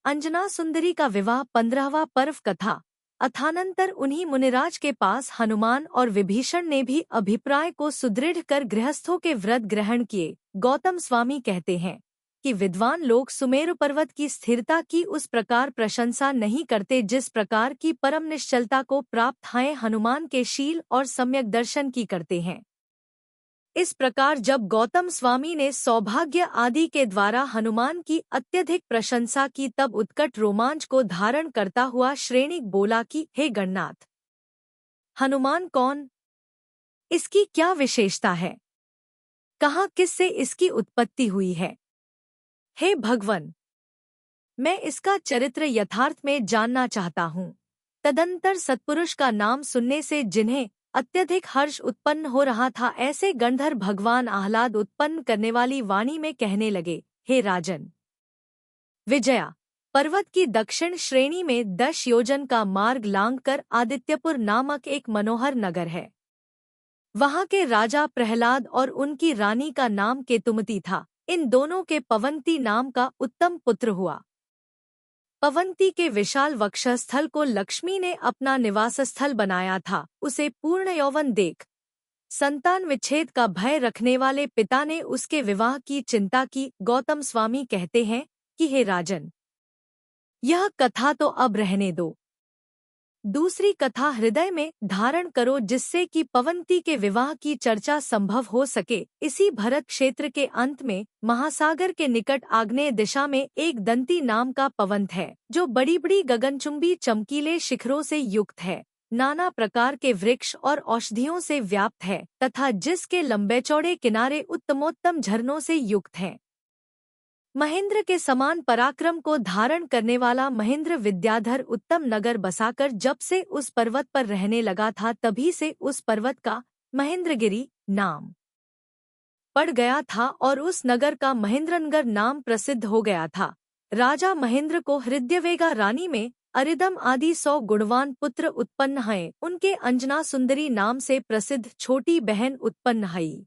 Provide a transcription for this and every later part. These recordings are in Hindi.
अंजना सुंदरी का विवाह 15वां पर्व कथा। अथानंतर उन्हीं मुनिराज के पास हनुमान और विभीषण ने भी अभिप्राय को सुदृढ़ कर गृहस्थों के व्रत ग्रहण किए। गौतम स्वामी कहते हैं कि विद्वान लोग सुमेरु पर्वत की स्थिरता की उस प्रकार प्रशंसा नहीं करते जिस प्रकार की परम निश्चलता को प्राप्त हैं हनुमान के शील और सम्यक दर्शन की करते हैं। इस प्रकार जब गौतम स्वामी ने सौभाग्य आदि के द्वारा हनुमान की अत्यधिक प्रशंसा की तब उत्कट रोमांच को धारण करता हुआ श्रेणिक बोला कि हे गणनाथ, हनुमान कौन? इसकी क्या विशेषता है? कहाँ किससे इसकी उत्पत्ति हुई है? हे भगवन, मैं इसका चरित्र यथार्थ में जानना चाहता हूँ। तदंतर सत्पुरुष का नाम सुनने से जिन्हें अत्यधिक हर्ष उत्पन्न हो रहा था ऐसे गंधर्व भगवान आह्लाद उत्पन्न करने वाली वाणी में कहने लगे, हे राजन, विजया पर्वत की दक्षिण श्रेणी में 10 योजन का मार्ग लांघकर आदित्यपुर नामक एक मनोहर नगर है। वहां के राजा प्रहलाद और उनकी रानी का नाम केतुमती था। इन दोनों के पवंती नाम का उत्तम पुत्र हुआ। पवंती के विशाल वक्षस्थल को लक्ष्मी ने अपना निवास स्थल बनाया था। उसे पूर्ण यौवन देख संतान विच्छेद का भय रखने वाले पिता ने उसके विवाह की चिंता की। गौतम स्वामी कहते हैं कि हे राजन, यह कथा तो अब रहने दो। दूसरी कथा हृदय में धारण करो जिससे कि पवंती के विवाह की चर्चा संभव हो सके। इसी भरत क्षेत्र के अंत में महासागर के निकट आग्नेय दिशा में एक दंती नाम का पवंत है जो बड़ी बड़ी गगनचुंबी चमकीले शिखरों से युक्त है, नाना प्रकार के वृक्ष और औषधियों से व्याप्त है तथा जिसके लंबे चौड़े किनारे उत्तमोत्तम झरनों से युक्त हैं। महेंद्र के समान पराक्रम को धारण करने वाला महेंद्र विद्याधर उत्तम नगर बसाकर जब से उस पर्वत पर रहने लगा था तभी से उस पर्वत का महेंद्रगिरी नाम पड़ गया था और उस नगर का महेंद्रनगर नाम प्रसिद्ध हो गया था। राजा महेंद्र को हृदयवेगा रानी में अरिदम आदि 100 गुणवान पुत्र उत्पन्न हैं। उनके अंजना सुंदरी नाम से प्रसिद्ध छोटी बहन उत्पन्न हुई।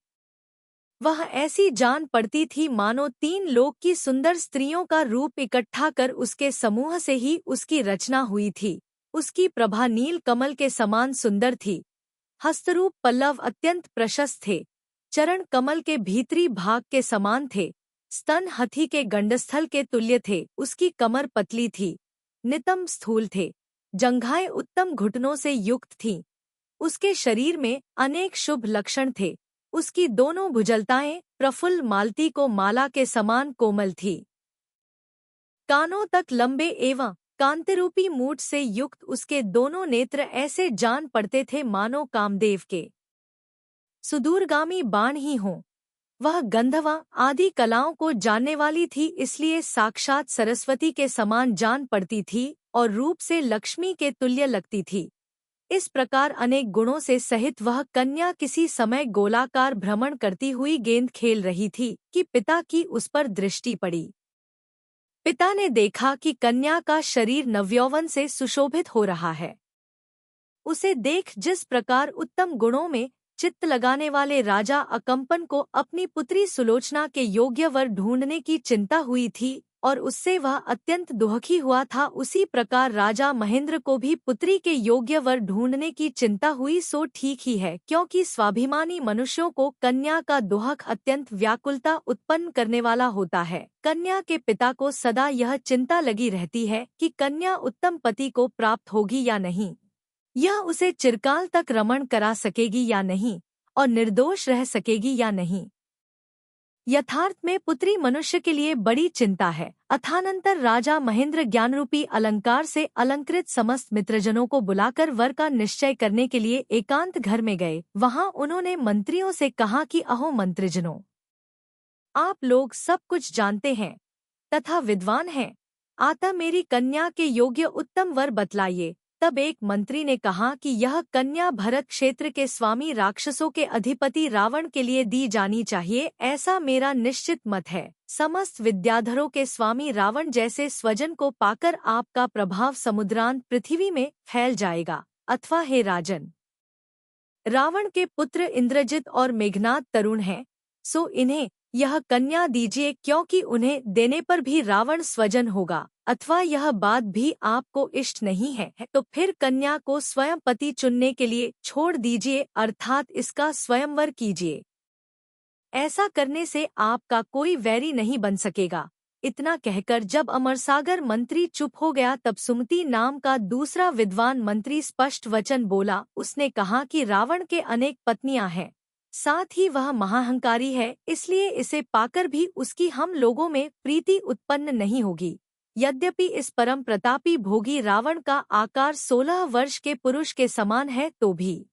वह ऐसी जान पड़ती थी मानो 3 लोक की सुंदर स्त्रियों का रूप इकट्ठा कर उसके समूह से ही उसकी रचना हुई थी। उसकी प्रभा नील कमल के समान सुंदर थी। हस्तरूप पल्लव अत्यंत प्रशस्त थे। चरण कमल के भीतरी भाग के समान थे। स्तन हाथी के गंडस्थल के तुल्य थे। उसकी कमर पतली थी, नितंब स्थूल थे। जंघाएं उत्तम घुटनों से युक्त थीं। उसके शरीर में अनेक शुभ लक्षण थे। उसकी दोनों भुजलताएं प्रफुल्ल मालती को माला के समान कोमल थी। कानों तक लंबे एवं कांतिरूपी मूठ से युक्त उसके दोनों नेत्र ऐसे जान पड़ते थे मानो कामदेव के सुदूरगामी बाण ही हों। वह गंधर्व आदि कलाओं को जानने वाली थी, इसलिए साक्षात सरस्वती के समान जान पड़ती थी और रूप से लक्ष्मी के तुल्य लगती थी। इस प्रकार अनेक गुणों से सहित वह कन्या किसी समय गोलाकार भ्रमण करती हुई गेंद खेल रही थी कि पिता की उस पर दृष्टि पड़ी। पिता ने देखा कि कन्या का शरीर नवयौवन से सुशोभित हो रहा है। उसे देख जिस प्रकार उत्तम गुणों में चित्त लगाने वाले राजा अकंपन को अपनी पुत्री सुलोचना के योग्य वर ढूंढने की चिंता हुई थी और उससे वह अत्यंत दुखी हुआ था, उसी प्रकार राजा महेंद्र को भी पुत्री के योग्य वर ढूंढने की चिंता हुई। सो ठीक ही है, क्योंकि स्वाभिमानी मनुष्यों को कन्या का दुहक अत्यंत व्याकुलता उत्पन्न करने वाला होता है। कन्या के पिता को सदा यह चिंता लगी रहती है कि कन्या उत्तम पति को प्राप्त होगी या नहीं, यह उसे चिरकाल तक रमण करा सकेगी या नहीं और निर्दोष रह सकेगी या नहीं। यथार्थ में पुत्री मनुष्य के लिए बड़ी चिंता है। अथानंतर राजा महेंद्र ज्ञानरूपी अलंकार से अलंकृत समस्त मित्रजनों को बुलाकर वर का निश्चय करने के लिए एकांत घर में गए। वहां उन्होंने मंत्रियों से कहा कि अहो मंत्रिजनों, आप लोग सब कुछ जानते हैं तथा विद्वान हैं, अतः मेरी कन्या के योग्य उत्तम वर बतलाइए। तब एक मंत्री ने कहा कि यह कन्या भरत क्षेत्र के स्वामी राक्षसों के अधिपति रावण के लिए दी जानी चाहिए, ऐसा मेरा निश्चित मत है। समस्त विद्याधरों के स्वामी रावण जैसे स्वजन को पाकर आपका प्रभाव समुद्रांत पृथ्वी में फैल जाएगा। अथवा हे राजन, रावण के पुत्र इंद्रजित और मेघनाद तरुण हैं, सो इन्हें यह कन्या दीजिए, क्योंकि उन्हें देने पर भी रावण स्वजन होगा। अथवा यह बात भी आपको इष्ट नहीं है तो फिर कन्या को स्वयं पति चुनने के लिए छोड़ दीजिए, अर्थात इसका स्वयंवर कीजिए। ऐसा करने से आपका कोई वैरी नहीं बन सकेगा। इतना कहकर जब अमरसागर मंत्री चुप हो गया तब सुमति नाम का दूसरा विद्वान मंत्री स्पष्ट वचन बोला। उसने कहा कि रावण के अनेक पत्नियां हैं, साथ ही वह महाहंकारी है, इसलिए इसे पाकर भी उसकी हम लोगों में प्रीति उत्पन्न नहीं होगी। यद्यपि इस परम प्रतापी भोगी रावण का आकार 16 वर्ष के पुरुष के समान है तो भी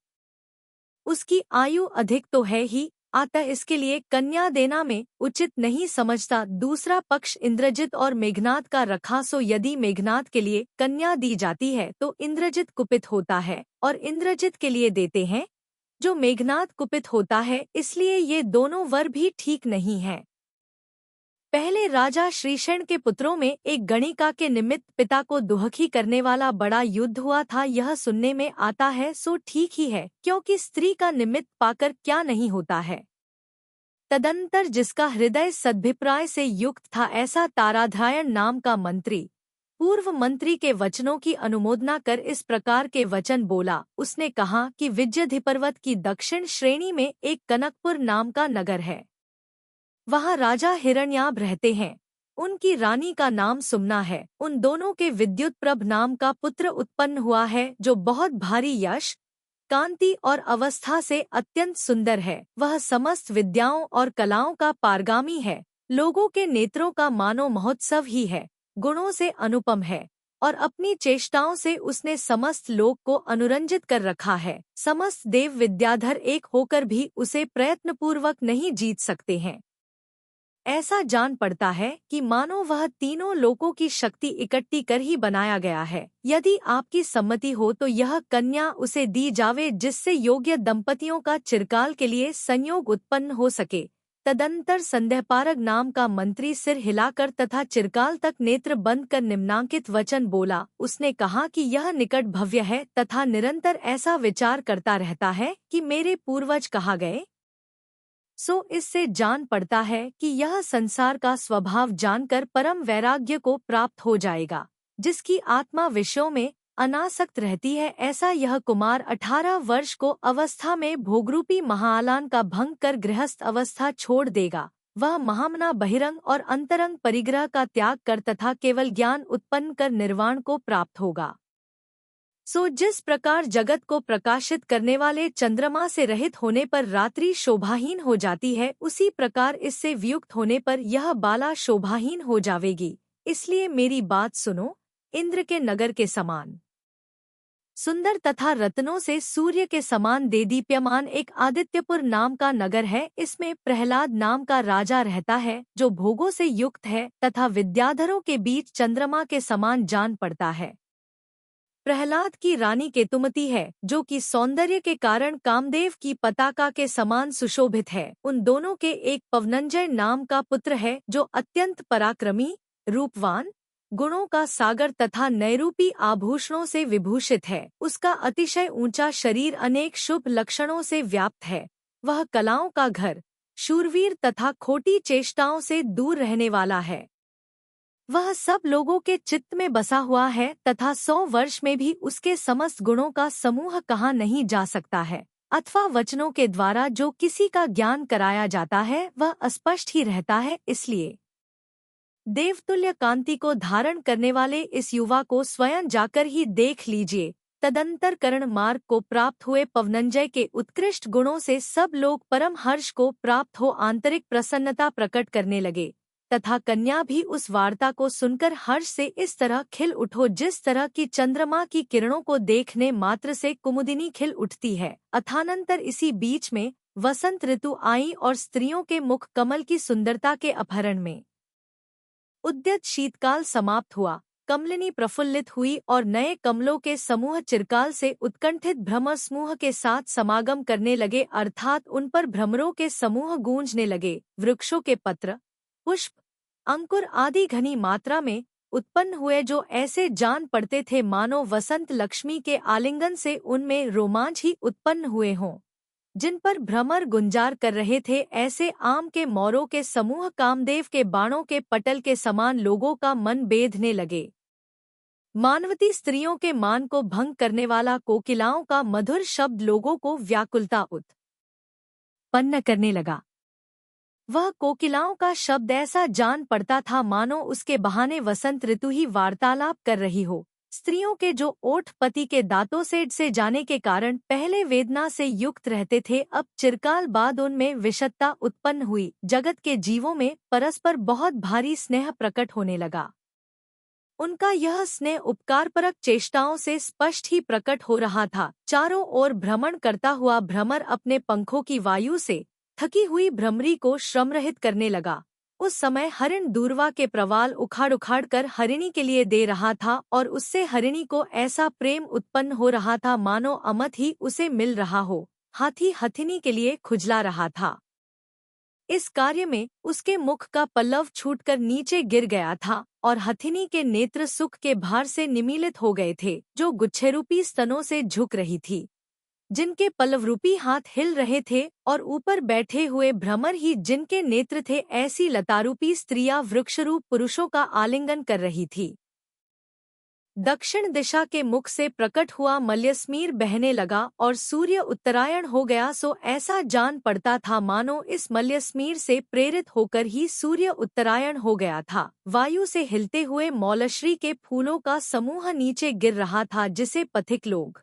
उसकी आयु अधिक तो है ही, अतः इसके लिए कन्या देना में उचित नहीं समझता। दूसरा पक्ष इंद्रजित और मेघनाद का रखा, सो यदि मेघनाद के लिए कन्या दी जाती है तो इंद्रजित कुपित होता है, और इंद्रजित के लिए देते हैं जो मेघनाद कुपित होता है, इसलिए ये दोनों वर भी ठीक नहीं है। पहले राजा श्रीशैन के पुत्रों में एक गणिका के निमित्त पिता को दुहखी करने वाला बड़ा युद्ध हुआ था, यह सुनने में आता है सो ठीक ही है, क्योंकि स्त्री का निमित्त पाकर क्या नहीं होता है। तदंतर जिसका हृदय सद्भिप्राय से युक्त था, ऐसा ताराध्यायन नाम का मंत्री पूर्व मंत्री के वचनों की अनुमोदना कर इस प्रकार के वचन बोला। उसने कहा कि विजयधिपर्वत की दक्षिण श्रेणी में एक कनकपुर नाम का नगर है, वहाँ राजा हिरण्याभ रहते हैं, उनकी रानी का नाम सुमना है। उन दोनों के विद्युतप्रभ नाम का पुत्र उत्पन्न हुआ है, जो बहुत भारी यश, कांति और अवस्था से अत्यंत सुंदर है। वह समस्त विद्याओं और कलाओं का पारगामी है, लोगों के नेत्रों का मानो महोत्सव ही है, गुणों से अनुपम है, और अपनी चेष्टाओं से उसने समस्त लोक को अनुरंजित कर रखा है। समस्त देव विद्याधर एक होकर भी उसे प्रयत्नपूर्वक नहीं जीत सकते हैं। ऐसा जान पड़ता है कि मानो वह तीनों लोकों की शक्ति इकट्ठी कर ही बनाया गया है। यदि आपकी सम्मति हो तो यह कन्या उसे दी जावे, जिससे योग्य दंपतियों का चिरकाल के लिए संयोग उत्पन्न हो सके। तदंतर संदेहपारग नाम का मंत्री सिर हिलाकर तथा चिरकाल तक नेत्र बंद कर निम्नांकित वचन बोला। उसने कहा कि यह निकट भव्य है तथा निरंतर ऐसा विचार करता रहता है कि मेरे पूर्वज कहाँ गए। सो इससे जान पड़ता है कि यह संसार का स्वभाव जानकर परम वैराग्य को प्राप्त हो जाएगा। जिसकी आत्मा विषयों में अनासक्त रहती है, ऐसा यह कुमार 18 वर्ष को अवस्था में भोगरूपी महाआलान का भंग कर गृहस्थ अवस्था छोड़ देगा। वह महामना बहिरंग और अंतरंग परिग्रह का त्याग कर तथा केवल ज्ञान उत्पन्न कर निर्वाण को प्राप्त होगा। सो जिस प्रकार जगत को प्रकाशित करने वाले चंद्रमा से रहित होने पर रात्रि शोभाहीन हो जाती है, उसी प्रकार इससे वियुक्त होने पर यह बाला शोभाहीन हो जावेगी। इसलिए मेरी बात सुनो। इंद्र के नगर के समान सुंदर तथा रत्नों से सूर्य के समान देदीप्यमान एक आदित्यपुर नाम का नगर है। इसमें प्रहलाद नाम का राजा रहता है, जो भोगों से युक्त है तथा विद्याधरों के बीच चंद्रमा के समान जान पड़ता है। प्रहलाद की रानी केतुमती है, जो कि सौंदर्य के कारण कामदेव की पताका के समान सुशोभित है। उन दोनों के एक पवनंजय नाम का पुत्र है, जो अत्यंत पराक्रमी, रूपवान, गुणों का सागर तथा नैरूपी आभूषणों से विभूषित है। उसका अतिशय ऊंचा शरीर अनेक शुभ लक्षणों से व्याप्त है। वह कलाओं का घर, शूरवीर तथा खोटी चेष्टाओं से दूर रहने वाला है। वह सब लोगों के चित्त में बसा हुआ है तथा 100 वर्ष में भी उसके समस्त गुणों का समूह कहा नहीं जा सकता है, अथवा वचनों के द्वारा जो किसी का ज्ञान कराया जाता है वह अस्पष्ट ही रहता है। इसलिए देवतुल्य कांति को धारण करने वाले इस युवा को स्वयं जाकर ही देख लीजिए। तदंतर कर्ण मार्ग को प्राप्त हुए पवनंजय के उत्कृष्ट गुणों से सब लोग परम हर्ष को प्राप्त हो आंतरिक प्रसन्नता प्रकट करने लगे, तथा कन्या भी उस वार्ता को सुनकर हर्ष से इस तरह खिल उठो जिस तरह की चंद्रमा की किरणों को देखने मात्र से कुमुदिनी खिल उठती है। अथानंतर इसी बीच में वसंत ऋतु आई और स्त्रियों के मुख कमल की सुंदरता के अपहरण में उद्यत शीतकाल समाप्त हुआ। कमलिनी प्रफुल्लित हुई और नए कमलों के समूह चिरकाल से उत्कंठित भ्रमर समूह के साथ समागम करने लगे, अर्थात उन पर भ्रमरों के समूह गूंजने लगे। वृक्षों के पत्र, पुष्प, अंकुर आदि घनी मात्रा में उत्पन्न हुए, जो ऐसे जान पड़ते थे मानो वसंत लक्ष्मी के आलिंगन से उनमें रोमांच ही उत्पन्न हुए हों। जिन पर भ्रमर गुंजार कर रहे थे। ऐसे आम के मोरों के समूह कामदेव के बाणों के पटल के समान लोगों का मन बेधने लगे। मानवती स्त्रियों के मान को भंग करने वाला कोकिलाओं का मधुर शब्द लोगों को व्याकुलता उत्पन्न करने लगा। वह कोकिलाओं का शब्द ऐसा जान पड़ता था मानो उसके बहाने वसंत ऋतु ही वार्तालाप कर रही हो। स्त्रियों के जो ओठ पति के दांतों से जाने के कारण पहले वेदना से युक्त रहते थे, अब चिरकाल बाद उनमें विषदता उत्पन्न हुई। जगत के जीवों में परस्पर बहुत भारी स्नेह प्रकट होने लगा। उनका यह स्नेह उपकारपरक चेष्टाओं से स्पष्ट ही प्रकट हो रहा था। चारों ओर भ्रमण करता हुआ भ्रमर अपने पंखों की वायु से थकी हुई भ्रमरी को श्रमरहित करने लगा। उस समय हरिण दूरवा के प्रवाल उखाड़ उखाड़ कर हरिणी के लिए दे रहा था और उससे हरिणी को ऐसा प्रेम उत्पन्न हो रहा था मानो अमत ही उसे मिल रहा हो। हाथी हथिनी के लिए खुजला रहा था। इस कार्य में उसके मुख का पल्लव छूटकर नीचे गिर गया था और हथिनी के नेत्र सुख के भार से निमीलित हो गए थे, जो गुच्छेरूपी स्तनों से झुक रही थी, जिनके पल्लवरूपी हाथ हिल रहे थे और ऊपर बैठे हुए भ्रमर ही जिनके नेत्र थे। ऐसी लतारूपी स्त्रियां वृक्षरूप पुरुषों का आलिंगन कर रही थी। दक्षिण दिशा के मुख से प्रकट हुआ मल्यस्मीर बहने लगा और सूर्य उत्तरायण हो गया, सो ऐसा जान पड़ता था मानो इस मल्यस्मीर से प्रेरित होकर ही सूर्य उत्तरायण हो गया था। वायु से हिलते हुए मौलश्री के फूलों का समूह नीचे गिर रहा था, जिसे पथिक लोग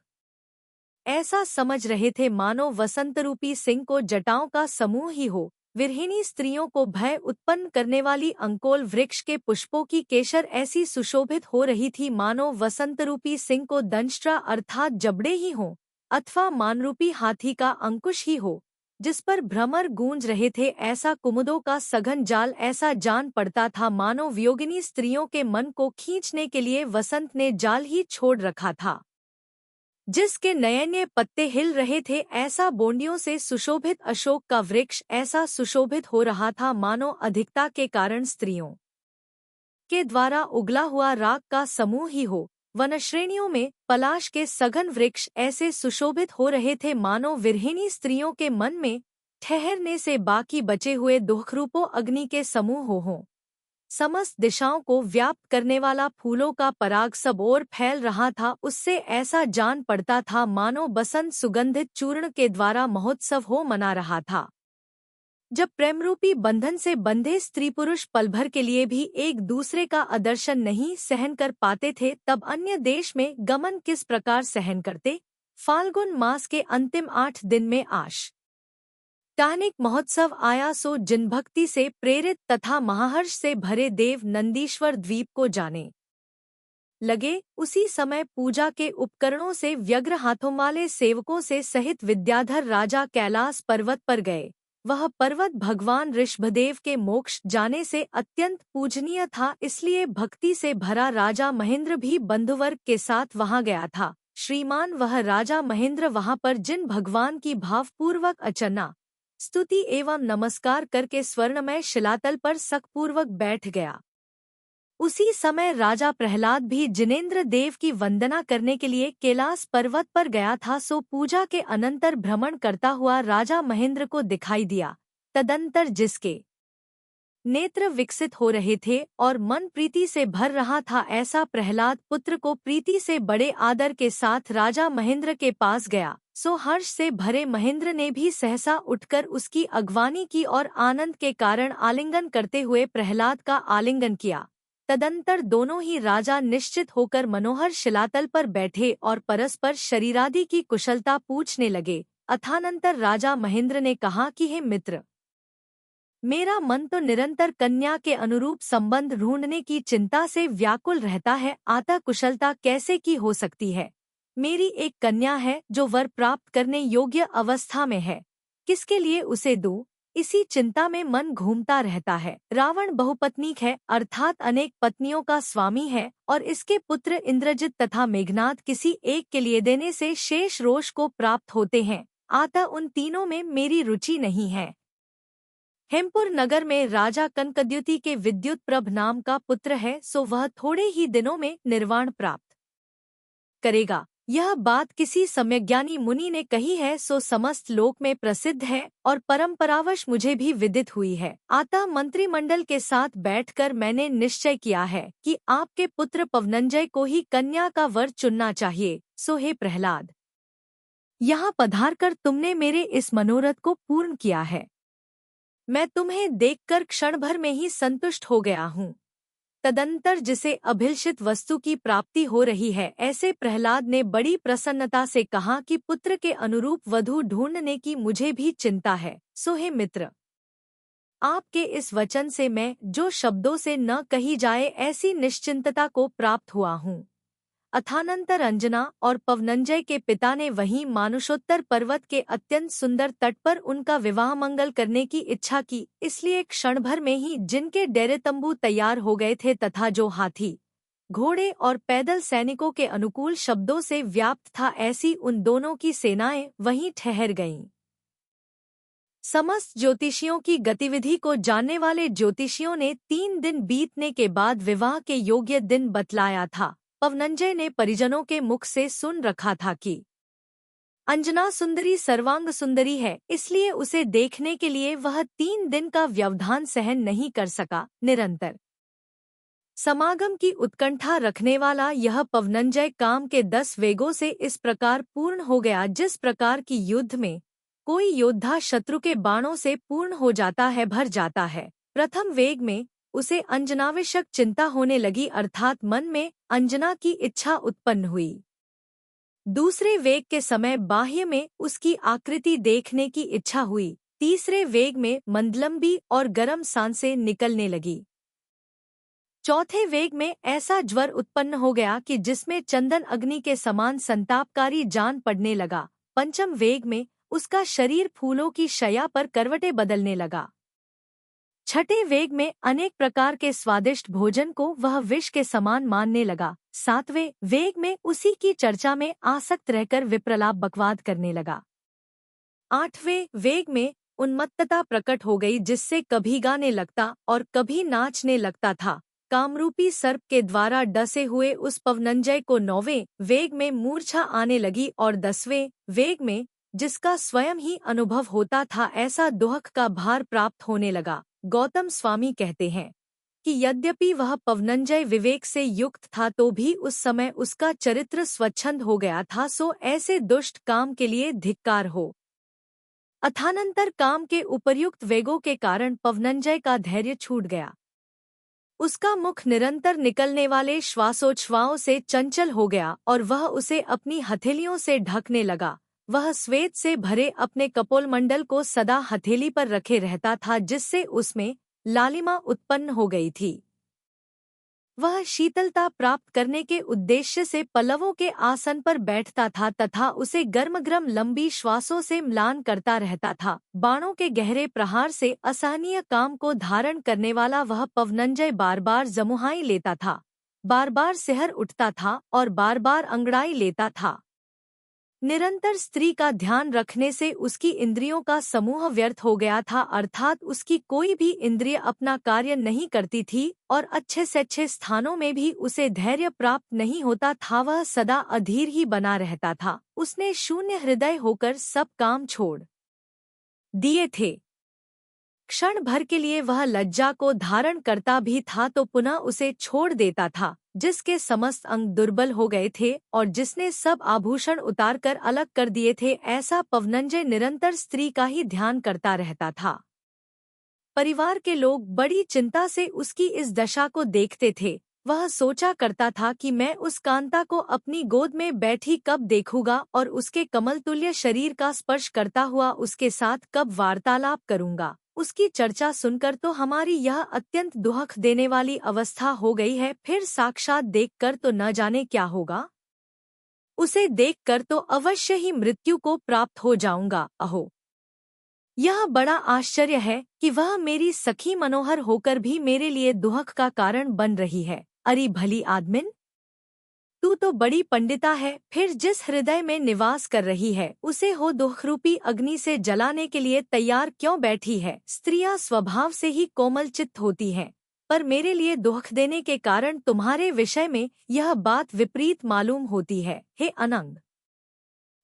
ऐसा समझ रहे थे मानो वसंतरूपी सिंह को जटाओं का समूह ही हो। विरहिणी स्त्रियों को भय उत्पन्न करने वाली अंकोल वृक्ष के पुष्पों की केशर ऐसी सुशोभित हो रही थी मानो वसंतरूपी सिंह को दंष्ट्रा अर्थात जबड़े ही हों, अथवा मानरूपी हाथी का अंकुश ही हो, जिस पर भ्रमर गूंज रहे थे। ऐसा कुमुदों का सघन जाल ऐसा जान पड़ता था मानो वियोगिनी स्त्रियों के मन को खींचने के लिए वसंत ने जाल ही छोड़ रखा था, जिसके नयन्य पत्ते हिल रहे थे। ऐसा बोंडियों से सुशोभित अशोक का वृक्ष ऐसा सुशोभित हो रहा था मानो अधिकता के कारण स्त्रियों के द्वारा उगला हुआ राग का समूह ही हो। वनश्रेणियों में पलाश के सघन वृक्ष ऐसे सुशोभित हो रहे थे मानो विरहिणी स्त्रियों के मन में ठहरने से बाकी बचे हुए दुखरूपों अग्नि के समूह हों। समस्त दिशाओं को व्याप्त करने वाला फूलों का पराग सब ओर फैल रहा था। उससे ऐसा जान पड़ता था मानो बसंत सुगंधित चूर्ण के द्वारा महोत्सव हो मना रहा था। जब प्रेमरूपी बंधन से बंधे स्त्री पुरुष पल भर के लिए भी एक दूसरे का आदर्शन नहीं सहन कर पाते थे, तब अन्य देश में गमन किस प्रकार सहन करते। फाल्गुन मास के अंतिम 8 दिन में टानिक महोत्सव आया, सो जिन भक्ति से प्रेरित तथा महाहर्ष से भरे देव नंदीश्वर द्वीप को जाने लगे। उसी समय पूजा के उपकरणों से व्यग्र हाथों वाले सेवकों से सहित विद्याधर राजा कैलास पर्वत पर गए। वह पर्वत भगवान ऋषभदेव के मोक्ष जाने से अत्यंत पूजनीय था, इसलिए भक्ति से भरा राजा महेंद्र भी बंधुवर्ग के साथ वहां गया था। श्रीमान वह राजा महेंद्र वहां पर जिन भगवान की भावपूर्वक अर्चना स्तुति एवं नमस्कार करके स्वर्णमय शिलातल पर सकपूर्वक बैठ गया। उसी समय राजा प्रहलाद भी जिनेंद्र देव की वंदना करने के लिए कैलास पर्वत पर गया था, सो पूजा के अनंतर भ्रमण करता हुआ राजा महेंद्र को दिखाई दिया। तदंतर जिसके नेत्र विकसित हो रहे थे और मन प्रीति से भर रहा था, ऐसा प्रहलाद पुत्र को प्रीति से बड़े आदर के साथ राजा महेंद्र के पास गया। सो हर्ष से भरे महेंद्र ने भी सहसा उठकर उसकी अगवानी की और आनंद के कारण आलिंगन करते हुए प्रहलाद का आलिंगन किया। तदंतर दोनों ही राजा निश्चित होकर मनोहर शिलातल पर बैठे और परस्पर शरीरादि की कुशलता पूछने लगे। अथानंतर राजा महेंद्र ने कहा कि हे मित्र, मेरा मन तो निरंतर कन्या के अनुरूप संबंध ढूंढने की चिंता से व्याकुल रहता है, अतः कुशलता कैसे की हो सकती है। मेरी एक कन्या है जो वर प्राप्त करने योग्य अवस्था में है, किसके लिए उसे दूं, इसी चिंता में मन घूमता रहता है। रावण बहुपत्नीक है, अर्थात अनेक पत्नियों का स्वामी है, और इसके पुत्र इंद्रजित तथा मेघनाद किसी एक के लिए देने से शेष रोष को प्राप्त होते हैं, अतः उन तीनों में मेरी रुचि नहीं है। हेमपुर नगर में राजा कनकद्युति के विद्युत प्रभ नाम का पुत्र है, सो वह थोड़े ही दिनों में निर्वाण प्राप्त करेगा। यह बात किसी सम्यज्ञानी मुनि ने कही है, सो समस्त लोक में प्रसिद्ध है और परंपरावश मुझे भी विदित हुई है। अतः मंत्रिमंडल के साथ बैठकर मैंने निश्चय किया है कि आपके पुत्र पवनंजय को ही कन्या का वर चुनना चाहिए। सो हे प्रहलाद, यहाँ पधारकर तुमने मेरे इस मनोरथ को पूर्ण किया है। मैं तुम्हें देखकर क्षण भर में ही संतुष्ट हो गया हूँ। तदंतर जिसे अभिलषित वस्तु की प्राप्ति हो रही है, ऐसे प्रहलाद ने बड़ी प्रसन्नता से कहा कि पुत्र के अनुरूप वधू ढूंढने की मुझे भी चिंता है। सो हे मित्र, आपके इस वचन से मैं जो शब्दों से न कही जाए ऐसी निश्चिंतता को प्राप्त हुआ हूँ। अथानंतर अंजना और पवनंजय के पिता ने वहीं मानुषोत्तर पर्वत के अत्यंत सुंदर तट पर उनका विवाह मंगल करने की इच्छा की। इसलिए क्षण भर में ही जिनके डेरे तंबू तैयार हो गए थे तथा जो हाथी, घोड़े और पैदल सैनिकों के अनुकूल शब्दों से व्याप्त था, ऐसी उन दोनों की सेनाएं वहीं ठहर गईं। समस्त ज्योतिषियों की गतिविधि को जानने वाले ज्योतिषियों ने 3 दिन बीतने के बाद विवाह के योग्य दिन बतलाया था। पवनंजय ने परिजनों के मुख से सुन रखा था कि अंजना सुंदरी सर्वांग सुंदरी है, इसलिए उसे देखने के लिए वह 3 दिन का व्यवधान सहन नहीं कर सका। निरंतर समागम की उत्कंठा रखने वाला यह पवनंजय काम के 10 वेगों से इस प्रकार पूर्ण हो गया, जिस प्रकार की युद्ध में कोई योद्धा शत्रु के बाणों से पूर्ण हो जाता है, भर जाता है। प्रथम वेग में उसे अंजनाविषक चिंता होने लगी, अर्थात मन में अंजना की इच्छा उत्पन्न हुई। दूसरे वेग के समय बाह्य में उसकी आकृति देखने की इच्छा हुई। तीसरे वेग में मंदलंबी और गर्म सांसें निकलने लगी। चौथे वेग में ऐसा ज्वर उत्पन्न हो गया कि जिसमें चंदन अग्नि के समान संतापकारी जान पड़ने लगा। पंचम वेग में उसका शरीर फूलों की शैया पर करवटें बदलने लगा। छठे वेग में अनेक प्रकार के स्वादिष्ट भोजन को वह विष के समान मानने लगा। सातवें वेग में उसी की चर्चा में आसक्त रहकर विप्रलाप बकवाद करने लगा। आठवें वेग में उन्मत्तता प्रकट हो गई, जिससे कभी गाने लगता और कभी नाचने लगता था। कामरूपी सर्प के द्वारा डसे हुए उस पवनंजय को 9वें वेग में मूर्छा आने लगी और 10वें वेग में जिसका स्वयं ही अनुभव होता था, ऐसा दुहक का भार प्राप्त होने लगा। गौतम स्वामी कहते हैं कि यद्यपि वह पवनंजय विवेक से युक्त था तो भी उस समय उसका चरित्र स्वच्छंद हो गया था। सो ऐसे दुष्ट काम के लिए धिक्कार हो। अथानंतर काम के उपर्युक्त वेगों के कारण पवनंजय का धैर्य छूट गया। उसका मुख निरंतर निकलने वाले श्वासोच्छ्वासों से चंचल हो गया और वह उसे अपनी हथेलियों से ढकने लगा। वह श्वेत से भरे अपने कपोलमंडल को सदा हथेली पर रखे रहता था, जिससे उसमें लालिमा उत्पन्न हो गई थी। वह शीतलता प्राप्त करने के उद्देश्य से पल्लवों के आसन पर बैठता था तथा उसे गर्म लंबी श्वासों से म्लान करता रहता था। बाणों के गहरे प्रहार से असहनीय काम को धारण करने वाला वह पवनंजय बार बार जमुहाई लेता था, बार बार सिहर उठता था और बार बार अंगड़ाई लेता था। निरंतर स्त्री का ध्यान रखने से उसकी इंद्रियों का समूह व्यर्थ हो गया था, अर्थात उसकी कोई भी इंद्रिय अपना कार्य नहीं करती थी और अच्छे से अच्छे स्थानों में भी उसे धैर्य प्राप्त नहीं होता था। वह सदा अधीर ही बना रहता था। उसने शून्य हृदय होकर सब काम छोड़ दिए थे। क्षण भर के लिए वह लज्जा को धारण करता भी था तो पुनः उसे छोड़ देता था। जिसके समस्त अंग दुर्बल हो गए थे और जिसने सब आभूषण उतारकर अलग कर दिए थे, ऐसा पवनंजय निरंतर स्त्री का ही ध्यान करता रहता था। परिवार के लोग बड़ी चिंता से उसकी इस दशा को देखते थे। वह सोचा करता था कि मैं उस कांता को अपनी गोद में बैठी कब देखूंगा और उसके कमलतुल्य शरीर का स्पर्श करता हुआ उसके साथ कब वार्तालाप करूंगा। उसकी चर्चा सुनकर तो हमारी यह अत्यंत दुहख देने वाली अवस्था हो गई है, फिर साक्षात देखकर तो न जाने क्या होगा। उसे देखकर तो अवश्य ही मृत्यु को प्राप्त हो जाऊंगा। अहो, यह बड़ा आश्चर्य है कि वह मेरी सखी मनोहर होकर भी मेरे लिए दुहख का कारण बन रही है। अरे भली आदमिन, तू तो बड़ी पंडिता है, फिर जिस हृदय में निवास कर रही है उसे हो दुखरूपी अग्नि से जलाने के लिए तैयार क्यों बैठी है। स्त्रियां स्वभाव से ही कोमल चित्त होती हैं, पर मेरे लिए दुख देने के कारण तुम्हारे विषय में यह बात विपरीत मालूम होती है। हे अनंग,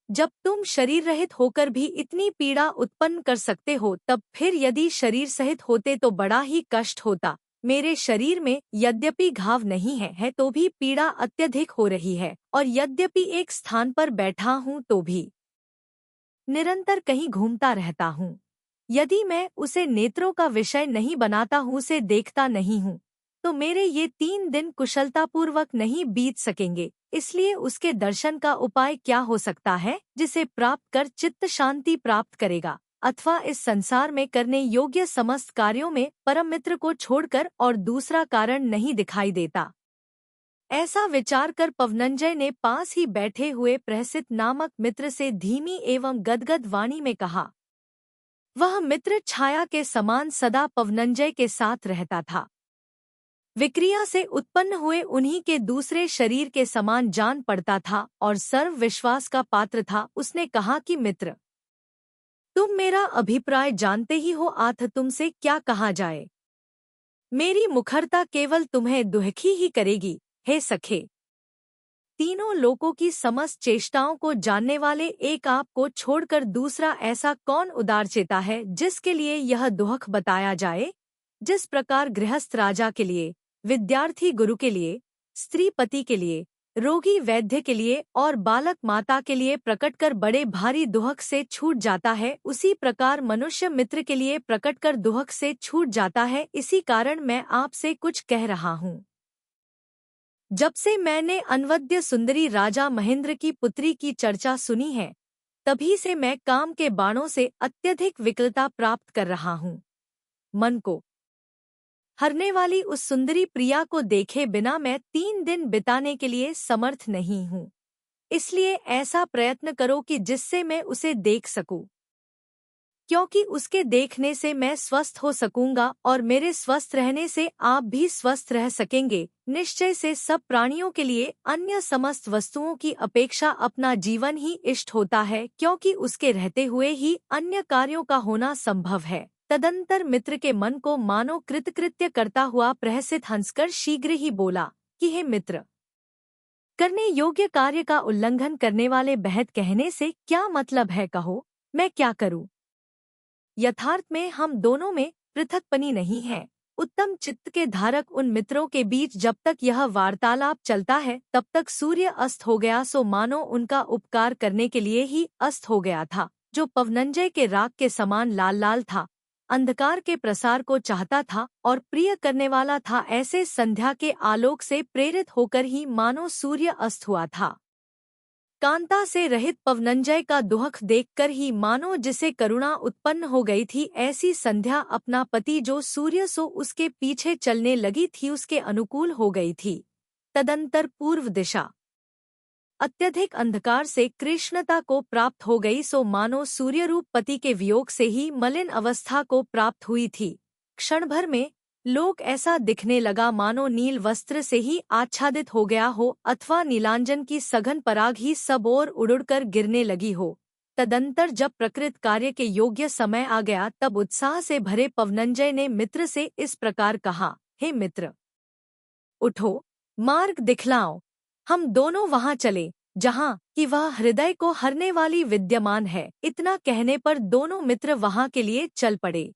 जब तुम शरीर रहित होकर भी इतनी पीड़ा उत्पन्न कर सकते हो, तब फिर यदि शरीर सहित होते तो बड़ा ही कष्ट होता। मेरे शरीर में यद्यपि घाव नहीं है तो भी पीड़ा अत्यधिक हो रही है, और यद्यपि एक स्थान पर बैठा हूँ तो भी निरंतर कहीं घूमता रहता हूँ। यदि मैं उसे नेत्रों का विषय नहीं बनाता हूँ, उसे देखता नहीं हूँ, तो मेरे ये 3 दिन कुशलतापूर्वक नहीं बीत सकेंगे। इसलिए उसके दर्शन का उपाय क्या हो सकता है, जिसे प्राप्त कर चित्त शांति प्राप्त करेगा, अथवा इस संसार में करने योग्य समस्त कार्यों में परम मित्र को छोड़कर और दूसरा कारण नहीं दिखाई देता। ऐसा विचार कर पवनंजय ने पास ही बैठे हुए प्रहसित नामक मित्र से धीमी एवं गदगद वाणी में कहा। वह मित्र छाया के समान सदा पवनंजय के साथ रहता था। विक्रिया से उत्पन्न हुए उन्हीं के दूसरे शरीर के समान जान पड़ता था और सर्व विश्वास का पात्र था। उसने कहा कि मित्र, तुम मेरा अभिप्राय जानते ही हो, आथ तुमसे क्या कहा जाए। मेरी मुखरता केवल तुम्हें दुखी ही करेगी। हे सखे, तीनों लोकों की समस्त चेष्टाओं को जानने वाले एक आप को छोड़कर दूसरा ऐसा कौन उदारचेता है जिसके लिए यह दुख बताया जाए। जिस प्रकार गृहस्थ राजा के लिए, विद्यार्थी गुरु के लिए, स्त्री पति के लिए, रोगी वैद्य के लिए और बालक माता के लिए प्रकट कर बड़े भारी दुख से छूट जाता है, उसी प्रकार मनुष्य मित्र के लिए प्रकट कर दुख से छूट जाता है। इसी कारण मैं आपसे कुछ कह रहा हूँ। जब से मैंने अनवद्य सुंदरी राजा महेंद्र की पुत्री की चर्चा सुनी है, तभी से मैं काम के बाणों से अत्यधिक विकलता प्राप्त कर रहा हूँ। मन को हरने वाली उस सुंदरी प्रिया को देखे बिना मैं 3 दिन बिताने के लिए समर्थ नहीं हूँ। इसलिए ऐसा प्रयत्न करो कि जिससे मैं उसे देख सकूं, क्योंकि उसके देखने से मैं स्वस्थ हो सकूंगा और मेरे स्वस्थ रहने से आप भी स्वस्थ रह सकेंगे। निश्चय से सब प्राणियों के लिए अन्य समस्त वस्तुओं की अपेक्षा अपना जीवन ही इष्ट होता है, क्योंकि उसके रहते हुए ही अन्य कार्यों का होना संभव है। तदंतर मित्र के मन को मानो कृतकृत्य करता हुआ प्रहसित हंसकर शीघ्र ही बोला कि हे मित्र, करने योग्य कार्य का उल्लंघन करने वाले बहत कहने से क्या मतलब है, कहो मैं क्या करूं। यथार्थ में हम दोनों में पृथकपनी नहीं है। उत्तम चित्त के धारक उन मित्रों के बीच जब तक यह वार्तालाप चलता है तब तक सूर्य अस्त हो गया, सो मानो उनका उपकार करने के लिए ही अस्त हो गया था। जो पवनंजय के राग के समान लाल लाल था, अंधकार के प्रसार को चाहता था और प्रिय करने वाला था, ऐसे संध्या के आलोक से प्रेरित होकर ही मानो सूर्य अस्त हुआ था। कांता से रहित पवनंजय का दुख देखकर ही मानो जिसे करुणा उत्पन्न हो गई थी, ऐसी संध्या अपना पति जो सूर्य सो उसके पीछे चलने लगी थी उसके अनुकूल हो गई थी। तदंतर पूर्व दिशा अत्यधिक अंधकार से कृष्णता को प्राप्त हो गई, सो मानो सूर्यरूप पति के वियोग से ही मलिन अवस्था को प्राप्त हुई थी। क्षण भर में लोक ऐसा दिखने लगा मानो नील वस्त्र से ही आच्छादित हो गया हो, अथवा नीलांजन की सघन पराग ही सब ओर उड़कर गिरने लगी हो। तदंतर जब प्रकृत कार्य के योग्य समय आ गया, तब उत्साह से भरे पवनंजय ने मित्र से इस प्रकार कहा, हे मित्र, उठो, मार्ग दिखलाओ, हम दोनों वहां चले जहां कि वह हृदय को हरने वाली विद्यमान है। इतना कहने पर दोनों मित्र वहां के लिए चल पड़े।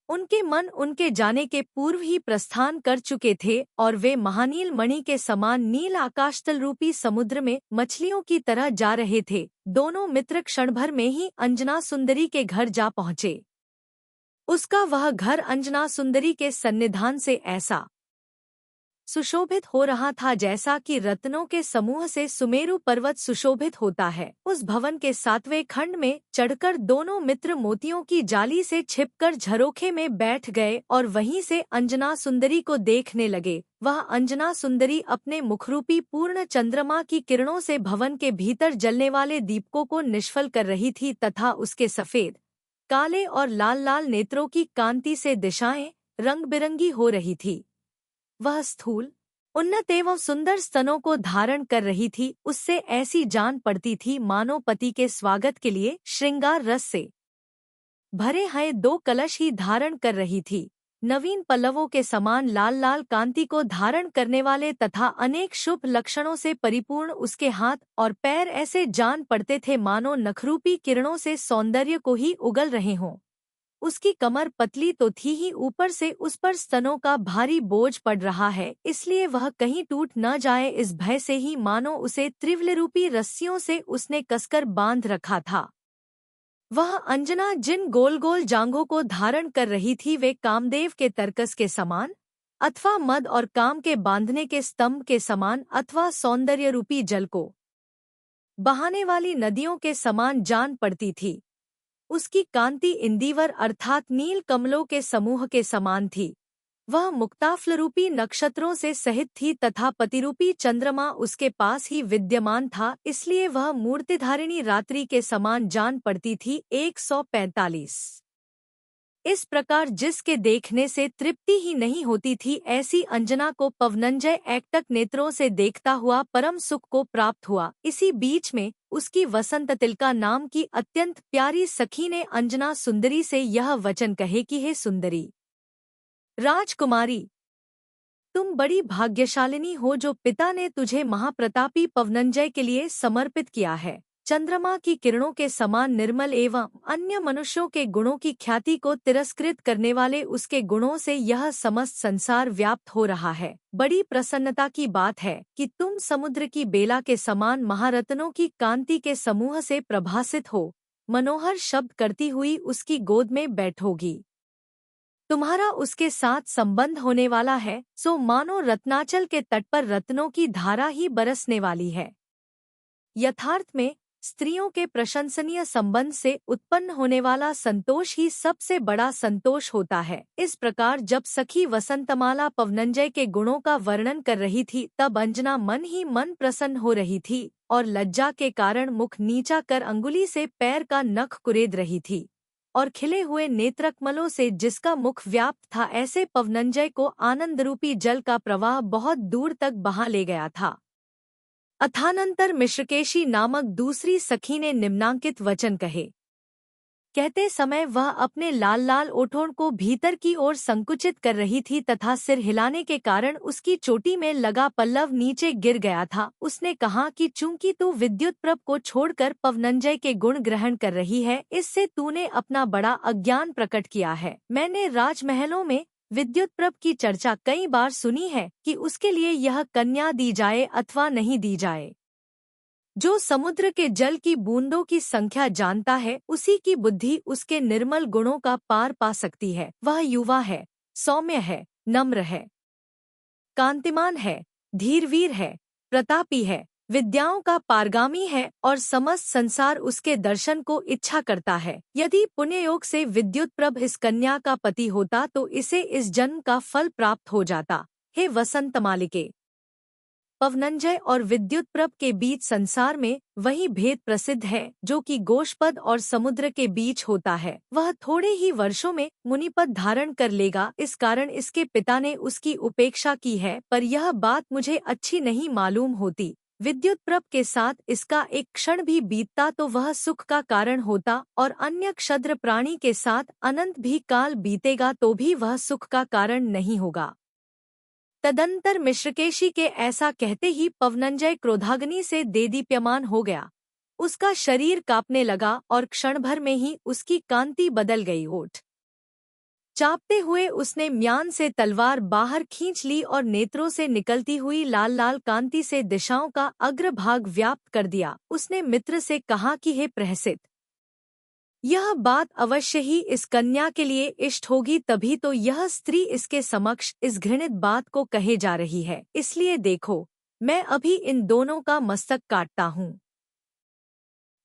उनके मन उनके जाने के पूर्व ही प्रस्थान कर चुके थे और वे महानील मणि के समान नील आकाशतल रूपी समुद्र में मछलियों की तरह जा रहे थे। दोनों मित्र क्षण भर में ही अंजना सुंदरी के घर जा पहुँचे। उसका वह घर अंजना सुंदरी के सन्निधान से ऐसा सुशोभित हो रहा था जैसा कि रत्नों के समूह से सुमेरु पर्वत सुशोभित होता है। उस भवन के 7वें खंड में चढ़कर दोनों मित्र मोतियों की जाली से छिपकर झरोखे में बैठ गए और वहीं से अंजना सुंदरी को देखने लगे। वह अंजना सुंदरी अपने मुखरूपी पूर्ण चंद्रमा की किरणों से भवन के भीतर जलने वाले दीपकों को निष्फल कर रही थी तथा उसके सफेद, काले और लाल लाल नेत्रों की कांति से दिशाएं रंग बिरंगी हो रही थी। वह स्थूल, उन्नत एवं सुंदर स्तनों को धारण कर रही थी। उससे ऐसी जान पड़ती थी मानो पति के स्वागत के लिए श्रृंगार रस से भरे हैं 2 कलश ही धारण कर रही थी। नवीन पल्लवों के समान लाल लाल कांति को धारण करने वाले तथा अनेक शुभ लक्षणों से परिपूर्ण उसके हाथ और पैर ऐसे जान पड़ते थे मानो नखरूपी किरणों से सौंदर्य को ही उगल रहे हों। उसकी कमर पतली तो थी ही, ऊपर से उस पर स्तनों का भारी बोझ पड़ रहा है, इसलिए वह कहीं टूट न जाए इस भय से ही मानो उसे त्रिवलरूपी रस्सियों से उसने कसकर बांध रखा था। वह अंजना जिन गोल गोल जांघों को धारण कर रही थी वे कामदेव के तरकस के समान अथवा मद और काम के बांधने के स्तंभ के समान अथवा सौंदर्य रूपी जल को बहाने वाली नदियों के समान जान पड़ती थी। उसकी कांति इंदिवर अर्थात नील कमलों के समूह के समान थी। वह मुक्ताफलरूपी नक्षत्रों से सहित थी तथा पतिरूपी चंद्रमा उसके पास ही विद्यमान था, इसलिए वह मूर्तिधारिणी रात्रि के समान जान पड़ती थी। 145 इस प्रकार जिसके देखने से तृप्ति ही नहीं होती थी, ऐसी अंजना को पवनंजय एकटक नेत्रों से देखता हुआ परम सुख को प्राप्त हुआ। इसी बीच में उसकी वसंततिलका नाम की अत्यंत प्यारी सखी ने अंजना सुंदरी से यह वचन कहे कि हे सुंदरी राजकुमारी, तुम बड़ी भाग्यशालिनी हो जो पिता ने तुझे महाप्रतापी पवनंजय के लिए समर्पित किया है। चंद्रमा की किरणों के समान निर्मल एवं अन्य मनुष्यों के गुणों की ख्याति को तिरस्कृत करने वाले उसके गुणों से यह समस्त संसार व्याप्त हो रहा है। बड़ी प्रसन्नता की बात है कि तुम समुद्र की बेला के समान महारत्नों की कांति के समूह से प्रभासित हो मनोहर शब्द करती हुई उसकी गोद में बैठोगी। तुम्हारा उसके साथ संबंध होने वाला है, सो मानो रत्नाचल के तट पर रत्नों की धारा ही बरसने वाली है। यथार्थ में स्त्रियों के प्रशंसनीय संबंध से उत्पन्न होने वाला संतोष ही सबसे बड़ा संतोष होता है। इस प्रकार जब सखी वसंतमाला पवनंजय के गुणों का वर्णन कर रही थी, तब अंजना मन ही मन प्रसन्न हो रही थी और लज्जा के कारण मुख नीचा कर अंगुली से पैर का नख कुरेद रही थी और खिले हुए नेत्रकमलों से जिसका मुख व्याप्त था, ऐसे पवनंजय को आनंदरूपी जल का प्रवाह बहुत दूर तक बहा ले गया था। अथानंतर मिश्रकेशी नामक दूसरी सखी ने निम्नांकित वचन कहे। कहते समय वह अपने लाल लाल ओठों को भीतर की ओर संकुचित कर रही थी तथा सिर हिलाने के कारण उसकी चोटी में लगा पल्लव नीचे गिर गया था। उसने कहा कि चूंकि तू विद्युत प्रभ को छोड़कर पवनंजय के गुण ग्रहण कर रही है, इससे तूने अपना बड़ा अज्ञान प्रकट किया है। मैंने राजमहलों में विद्युत प्रभ की चर्चा कई बार सुनी है कि उसके लिए यह कन्या दी जाए अथवा नहीं दी जाए। जो समुद्र के जल की बूंदों की संख्या जानता है, उसी की बुद्धि उसके निर्मल गुणों का पार पा सकती है। वह युवा है, सौम्य है, नम्र है, कांतिमान है, धीरवीर है, प्रतापी है, विद्याओं का पारगामी है और समस्त संसार उसके दर्शन को इच्छा करता है। यदि पुण्ययोग से विद्युत प्रभ इस कन्या का पति होता तो इसे इस जन्म का फल प्राप्त हो जाता। हे वसंतमालिके, पवनंजय और विद्युत प्रभ के बीच संसार में वही भेद प्रसिद्ध है जो कि गोष्पद और समुद्र के बीच होता है। वह थोड़े ही वर्षों में मुनिपद धारण कर लेगा, इस कारण इसके पिता ने उसकी उपेक्षा की है, पर यह बात मुझे अच्छी नहीं मालूम होती। विद्युत प्रभ के साथ इसका एक क्षण भी बीतता तो वह सुख का कारण होता और अन्य क्षुद्र प्राणी के साथ अनंत भी काल बीतेगा तो भी वह सुख का कारण नहीं होगा। तदंतर मिश्रकेशी के ऐसा कहते ही पवनंजय क्रोधाग्नि से देदीप्यमान हो गया। उसका शरीर कांपने लगा और क्षण भर में ही उसकी कांति बदल गई। ओठ चापते हुए उसने म्यान से तलवार बाहर खींच ली और नेत्रों से निकलती हुई लाल लाल कांति से दिशाओं का अग्रभाग व्याप्त कर दिया। उसने मित्र से कहा कि हे प्रहसित, यह बात अवश्य ही इस कन्या के लिए इष्ट होगी, तभी तो यह स्त्री इसके समक्ष इस घृणित बात को कहे जा रही है। इसलिए देखो, मैं अभी इन दोनों का मस्तक काटता हूँ।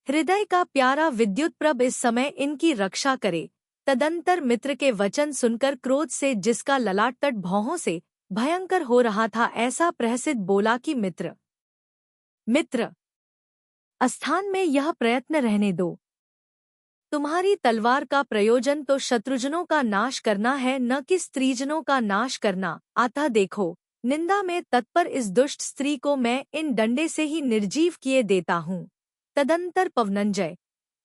हृदय का प्यारा विद्युत प्रभ इस समय इनकी रक्षा करे। तदंतर मित्र के वचन सुनकर क्रोध से जिसका ललाट तट भौहों से भयंकर हो रहा था, ऐसा प्रहसित बोला कि मित्र, अस्थान में यह प्रयत्न रहने दो। तुम्हारी तलवार का प्रयोजन तो शत्रुजनों का नाश करना है, न कि स्त्रीजनों का नाश करना। अतः देखो, निंदा में तत्पर इस दुष्ट स्त्री को मैं इन डंडे से ही निर्जीव किए देता हूँ। तदंतर पवनंजय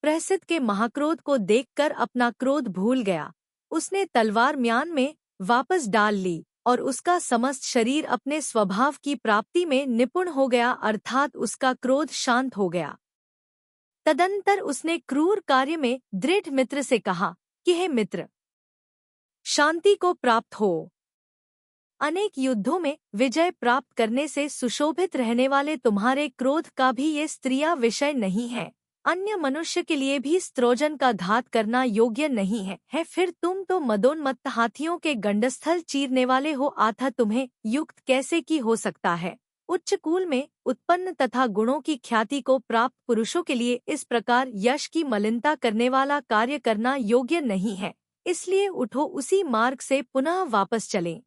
प्रहसित के महाक्रोध को देखकर अपना क्रोध भूल गया। उसने तलवार म्यान में वापस डाल ली और उसका समस्त शरीर अपने स्वभाव की प्राप्ति में निपुण हो गया, अर्थात उसका क्रोध शांत हो गया। तदंतर उसने क्रूर कार्य में दृढ़ मित्र से कहा कि हे मित्र, शांति को प्राप्त हो। अनेक युद्धों में विजय प्राप्त करने से सुशोभित रहने वाले तुम्हारे क्रोध का भी ये स्त्रियां विषय नहीं है। अन्य मनुष्य के लिए भी स्त्रोजन का घात करना योग्य नहीं है। फिर तुम तो मदोन्मत्त हाथियों के गंडस्थल चीरने वाले हो, अतः तुम्हें युक्त कैसे की हो सकता है। उच्च कुल में उत्पन्न तथा गुणों की ख्याति को प्राप्त पुरुषों के लिए इस प्रकार यश की मलिनता करने वाला कार्य करना योग्य नहीं है। इसलिए उठो, उसी मार्ग से पुनः वापस चलें।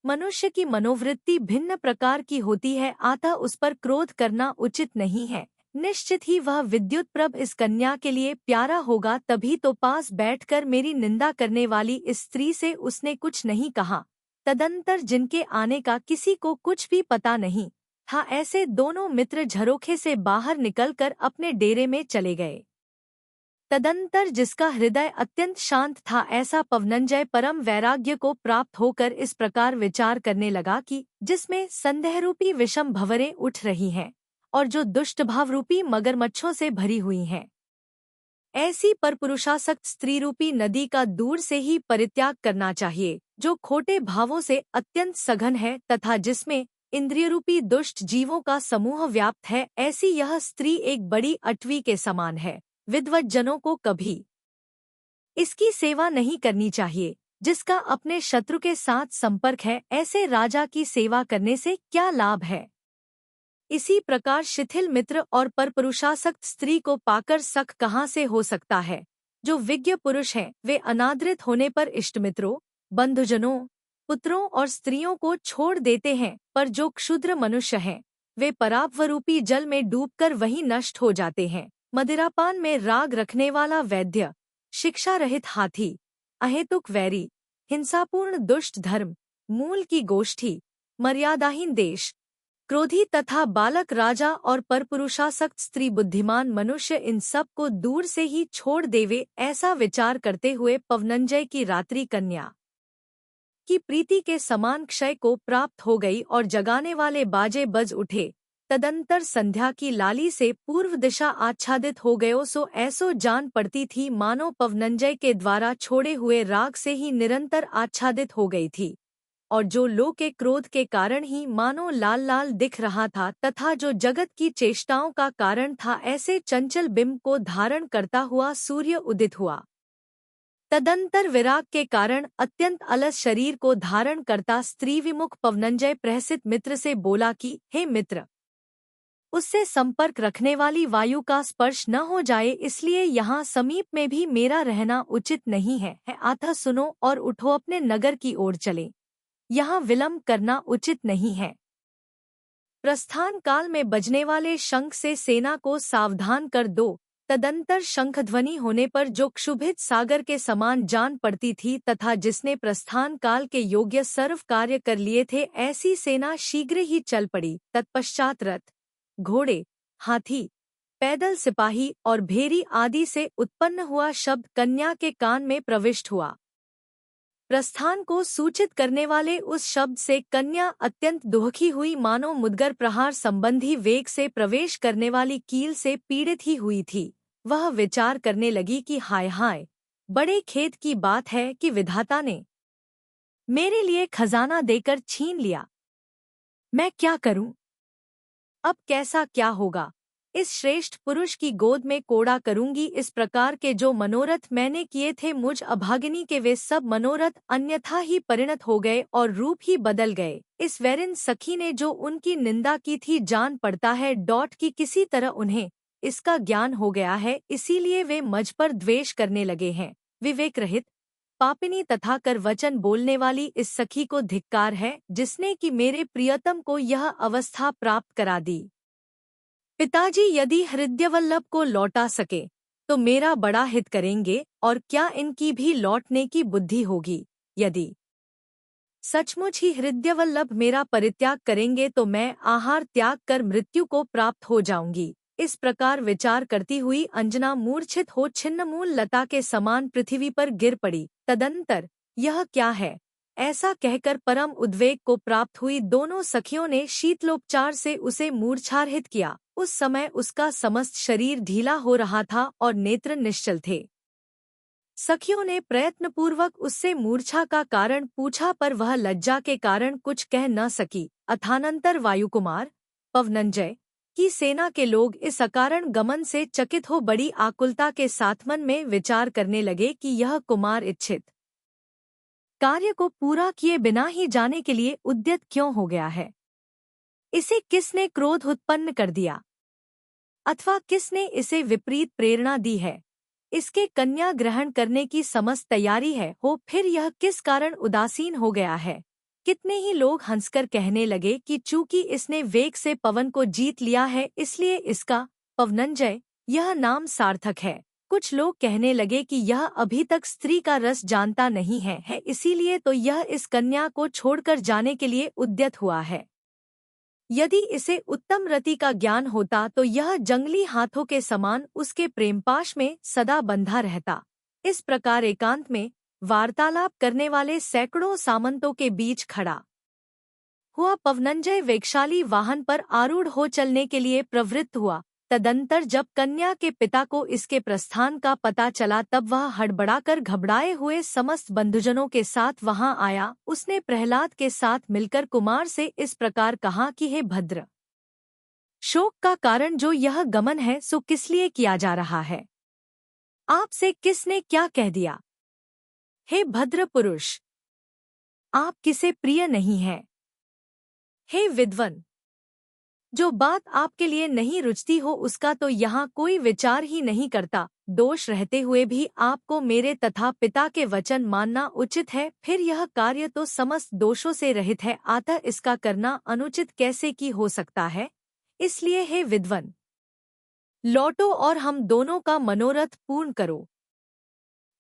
मनुष्य की मनोवृत्ति भिन्न प्रकार की होती है, अतः उस पर क्रोध करना उचित नहीं है। निश्चित ही वह विद्युत प्रभ इस कन्या के लिए प्यारा होगा, तभी तो पास बैठकर मेरी निंदा करने वाली इस स्त्री से उसने कुछ नहीं कहा। तदंतर जिनके आने का किसी को कुछ भी पता नहीं था, ऐसे दोनों मित्र झरोखे से बाहर निकलकर अपने डेरे में चले गए। तदंतर जिसका हृदय अत्यंत शांत था, ऐसा पवनंजय परम वैराग्य को प्राप्त होकर इस प्रकार विचार करने लगा कि जिसमें संदेहरूपी विषम भंवरें उठ रही हैं और जो दुष्ट भावरूपी मगरमच्छों से भरी हुई हैं, ऐसी परपुरुषासक्त स्त्री रूपी नदी का दूर से ही परित्याग करना चाहिए, जो खोटे भावों से अत्यंत सघन है तथा जिसमें इंद्रियरूपी दुष्ट जीवों का समूह व्याप्त है। ऐसी यह स्त्री एक बड़ी अटवी के समान है। विद्वत जनों को कभी इसकी सेवा नहीं करनी चाहिए, जिसका अपने शत्रु के साथ संपर्क है। ऐसे राजा की सेवा करने से क्या लाभ है। इसी प्रकार शिथिल मित्र और परपुरुषासक्त स्त्री को पाकर सख कहाँ से हो सकता है। जो विज्ञ पुरुष हैं, वे अनादृत होने पर इष्टमित्रों, बंधुजनों, पुत्रों और स्त्रियों को छोड़ देते हैं, पर जो क्षुद्र मनुष्य हैं, वे पराभवरूपी जल में डूबकर वहीं नष्ट हो जाते हैं। मदिरापान में राग रखने वाला वैद्य, शिक्षा रहित हाथी, अहेतुक वैरी, हिंसापूर्ण दुष्ट धर्म, मूल की गोष्ठी, मर्यादाहीन देश, क्रोधी तथा बालक राजा और परपुरुषासक्त स्त्री बुद्धिमान मनुष्य, इन सब को दूर से ही छोड़ देवे। ऐसा विचार करते हुए पवनंजय की रात्रि कन्या की प्रीति के समान क्षय को प्राप्त हो गई और जगाने वाले बाजे बज उठे। तदंतर संध्या की लाली से पूर्व दिशा आच्छादित हो गयो, सो ऐसो जान पड़ती थी मानो पवनंजय के द्वारा छोड़े हुए राग से ही निरंतर आच्छादित हो गई थी, और जो लोक के क्रोध के कारण ही मानो लाल लाल दिख रहा था तथा जो जगत की चेष्टाओं का कारण था, ऐसे चंचल बिंब को धारण करता हुआ सूर्य उदित हुआ। तदंतर विराग के कारण अत्यंत अलस शरीर को धारण करता स्त्री विमुख पवनंजय प्रहसित मित्र से बोला कि हे मित्र, उससे संपर्क रखने वाली वायु का स्पर्श न हो जाए, इसलिए यहाँ समीप में भी मेरा रहना उचित नहीं है। अतः सुनो और उठो, अपने नगर की ओर चले। यहाँ विलंब करना उचित नहीं है। प्रस्थान काल में बजने वाले शंख से सेना को सावधान कर दो। तदंतर शंखध्वनि होने पर जो क्षुभित सागर के समान जान पड़ती थी तथा जिसने प्रस्थान काल के योग्य सर्व कार्य कर लिए थे, ऐसी सेना शीघ्र ही चल पड़ी। तत्पश्चात रथ, घोड़े, हाथी, पैदल सिपाही और भेरी आदि से उत्पन्न हुआ शब्द कन्या के कान में प्रविष्ट हुआ। प्रस्थान को सूचित करने वाले उस शब्द से कन्या अत्यंत दुखी हुई, मानो मुद्गर प्रहार संबंधी वेग से प्रवेश करने वाली कील से पीड़ित ही हुई थी। वह विचार करने लगी कि हाय हाय, बड़े खेद की बात है कि विधाता ने मेरे लिए खजाना देकर छीन लिया। मैं क्या करूं? अब कैसा क्या होगा। इस श्रेष्ठ पुरुष की गोद में कोड़ा करूंगी। इस प्रकार के जो मनोरथ मैंने किए थे मुझ अभागिनी के, वे सब मनोरथ अन्यथा ही परिणत हो गए और रूप ही बदल गए। इस वैरिन सखी ने जो उनकी निंदा की थी, जान पड़ता है डॉट की किसी तरह उन्हें इसका ज्ञान हो गया है, इसीलिए वे मुझ पर द्वेष करने लगे हैं। विवेक रहित, पापिनी तथा कर वचन बोलने वाली इस सखी को धिक्कार है, जिसने कि मेरे प्रियतम को यह अवस्था प्राप्त करा दी। पिताजी यदि हृदयवल्लभ को लौटा सके तो मेरा बड़ा हित करेंगे, और क्या इनकी भी लौटने की बुद्धि होगी। यदि सचमुच ही हृदयवल्लभ मेरा परित्याग करेंगे तो मैं आहार त्याग कर मृत्यु को प्राप्त हो जाऊंगी। इस प्रकार विचार करती हुई अंजना मूर्छित हो छिन्नमूल लता के समान पृथ्वी पर गिर पड़ी। तदंतर यह क्या है? ऐसा कहकर परम उद्वेग को प्राप्त हुई दोनों सखियों ने शीतलोपचार से उसे मूर्छारहित किया। उस समय उसका समस्त शरीर ढीला हो रहा था और नेत्र निश्चल थे। सखियों ने प्रयत्नपूर्वक उससे मूर्छा का कारण पूछा, पर वह लज्जा के कारण कुछ कह न सकी। अथानंतर वायुकुमार पवनंजय की सेना के लोग इस अकारण गमन से चकित हो बड़ी आकुलता के साथ मन में विचार करने लगे कि यह कुमार इच्छित कार्य को पूरा किए बिना ही जाने के लिए उद्यत क्यों हो गया है? इसे किसने क्रोध उत्पन्न कर दिया, अथवा किसने इसे विपरीत प्रेरणा दी है? इसके कन्या ग्रहण करने की समस्त तैयारी है हो, फिर यह किस कारण उदासीन हो गया है? कितने ही लोग हंसकर कहने लगे कि चूंकि इसने वेग से पवन को जीत लिया है इसलिए इसका पवनंजय यह नाम सार्थक है। कुछ लोग कहने लगे कि यह अभी तक स्त्री का रस जानता नहीं है इसीलिए तो यह इस कन्या को छोड़कर जाने के लिए उद्यत हुआ है। यदि इसे उत्तम रति का ज्ञान होता तो यह जंगली हाथों के समान उसके प्रेमपाश में सदा बंधा रहता। इस प्रकार एकांत में वार्तालाप करने वाले सैकड़ों सामंतों के बीच खड़ा हुआ पवनंजय वेगशाली वाहन पर आरूढ़ हो चलने के लिए प्रवृत्त हुआ। तदंतर जब कन्या के पिता को इसके प्रस्थान का पता चला तब वह हड़बड़ाकर घबराए हुए समस्त बंधुजनों के साथ वहां आया। उसने प्रहलाद के साथ मिलकर कुमार से इस प्रकार कहा कि हे भद्र, शोक का कारण जो यह गमन है सो किस लिए किया जा रहा है? आपसे किसने क्या कह दिया? हे भद्र पुरुष, आप किसे प्रिय नहीं हैं? हे विद्वन, जो बात आपके लिए नहीं रुचती हो उसका तो यहाँ कोई विचार ही नहीं करता। दोष रहते हुए भी आपको मेरे तथा पिता के वचन मानना उचित है। फिर यह कार्य तो समस्त दोषों से रहित है, अतः इसका करना अनुचित कैसे की हो सकता है? इसलिए हे विद्वन, लौटो और हम दोनों का मनोरथ पूर्ण करो।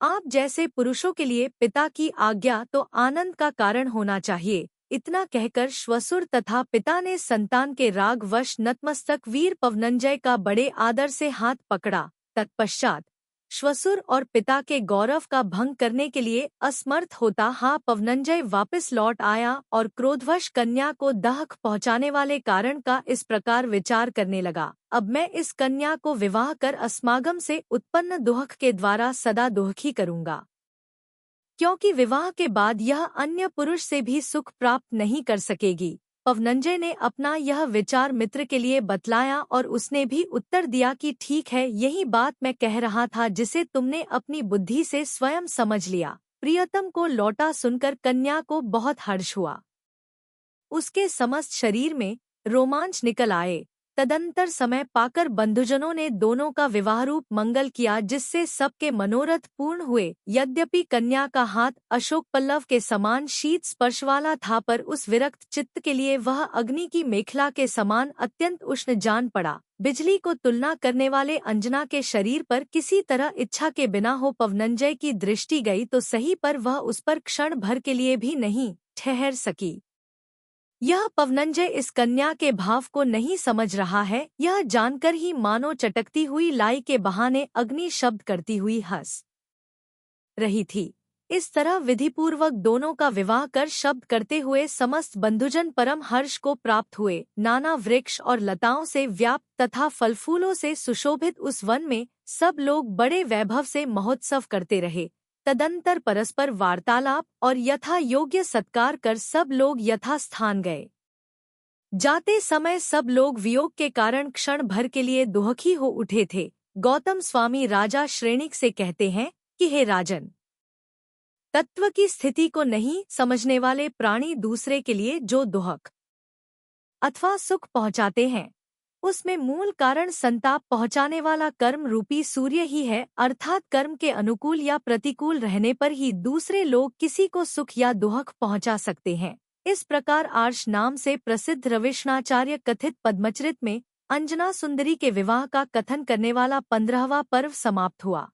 आप जैसे पुरुषों के लिए पिता की आज्ञा तो आनंद का कारण होना चाहिए। इतना कहकर श्वसुर तथा पिता ने संतान के रागवश नतमस्तक वीर पवनंजय का बड़े आदर से हाथ पकड़ा। तत्पश्चात श्वसुर और पिता के गौरव का भंग करने के लिए असमर्थ होता पवनंजय वापस लौट आया और क्रोधवश कन्या को दाहक पहुंचाने वाले कारण का इस प्रकार विचार करने लगा। अब मैं इस कन्या को विवाह कर अस्मागम से उत्पन्न दुहक के द्वारा सदा दुहखी करूंगा, क्योंकि विवाह के बाद यह अन्य पुरुष से भी सुख प्राप्त नहीं कर सकेगी। पवनंजय ने अपना यह विचार मित्र के लिए बतलाया और उसने भी उत्तर दिया कि ठीक है, यही बात मैं कह रहा था जिसे तुमने अपनी बुद्धि से स्वयं समझ लिया। प्रियतम को लौटा सुनकर कन्या को बहुत हर्ष हुआ। उसके समस्त शरीर में रोमांच निकल आए। तदंतर समय पाकर बंधुजनों ने दोनों का विवाहरूप मंगल किया, जिससे सबके मनोरथ पूर्ण हुए। यद्यपि कन्या का हाथ अशोक पल्लव के समान शीत स्पर्श वाला था, पर उस विरक्त चित्त के लिए वह अग्नि की मेखला के समान अत्यंत उष्ण जान पड़ा। बिजली को तुलना करने वाले अंजना के शरीर पर किसी तरह इच्छा के बिना हो पवनंजय की दृष्टि गई तो सही, पर वह उस पर क्षण भर के लिए भी नहीं ठहर सकी। यह पवनंजय इस कन्या के भाव को नहीं समझ रहा है, यह जानकर ही मानो चटकती हुई लाई के बहाने अग्नि शब्द करती हुई हंस रही थी। इस तरह विधिपूर्वक दोनों का विवाह कर शब्द करते हुए समस्त बंधुजन परम हर्ष को प्राप्त हुए। नाना वृक्ष और लताओं से व्याप्त तथा फल फूलों से सुशोभित उस वन में सब लोग बड़े वैभव से महोत्सव करते रहे। तदंतर परस्पर वार्तालाप और यथा योग्य सत्कार कर सब लोग यथास्थान गए। जाते समय सब लोग वियोग के कारण क्षण भर के लिए दुहखी हो उठे थे। गौतम स्वामी राजा श्रेणिक से कहते हैं कि हे राजन, तत्व की स्थिति को नहीं समझने वाले प्राणी दूसरे के लिए जो दुहक अथवा सुख पहुंचाते हैं, उसमें मूल कारण संताप पहुंचाने वाला कर्म रूपी सूर्य ही है। अर्थात कर्म के अनुकूल या प्रतिकूल रहने पर ही दूसरे लोग किसी को सुख या दुहक पहुंचा सकते हैं। इस प्रकार आर्ष नाम से प्रसिद्ध रविशनाचार्य कथित पद्मचरित में अंजना सुंदरी के विवाह का कथन करने वाला 15वां पर्व समाप्त हुआ।